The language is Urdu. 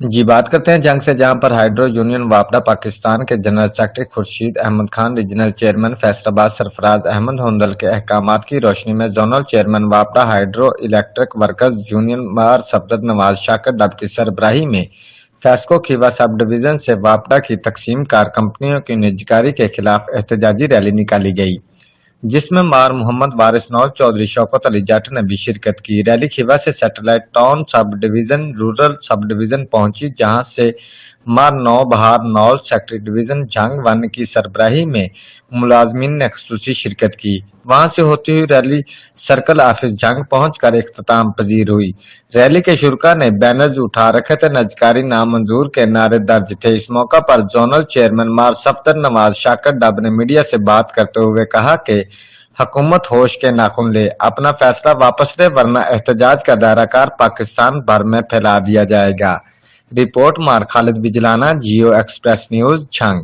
جی بات کرتے ہیں جنگ سے، جہاں پر ہائیڈرو یونین وابڈا پاکستان کے general secretary Khurshid Ahmed Khan, regional chairman Faisalabad Sarfraz Ahmed Hundal کے احکامات کی روشنی میں زونل چیئرمین وابڈا ہائیڈرو الیکٹرک ورکرز یونین مار صفدر نواز شاکر ڈب کی سربراہی میں فیسکو کھیوا سب ڈویژن سے وابڈا کی تقسیم کار کمپنیوں کی نجکاری کے خلاف احتجاجی ریلی نکالی گئی، جس میں مار محمد وارث نوز چودھری شوکت علی جٹ نے بھی شرکت کی۔ ریلی کھیوا سے سیٹلائٹ ٹاؤن سب ڈویژن رورل سب ڈویژن پہنچی، جہاں سے مار نو بہار نول سیکٹری ڈویژن جھنگ ون کی سربراہی میں ملازمین نے خصوصی شرکت کی۔ وہاں سے ہوتی ہوئی ریلی سرکل آفس جھنگ پہنچ کر اختتام پذیر ہوئی۔ ریلی کے شرکاء نے بینرز اٹھا رکھے تھے، نجکاری نامنظور کے نعرے درج تھے۔ اس موقع پر زونل چیئرمین مار صفدر نواز شاکر ڈب نے میڈیا سے بات کرتے ہوئے کہا کہ حکومت ہوش کے ناخن لے، اپنا فیصلہ واپس لے، ورنہ احتجاج کا دائرہ کار پاکستان بھر میں پھیلا دیا جائے گا۔ رپورٹ مار خالد بجلانہ، جیو ایکسپریس نیوز، چھنگ۔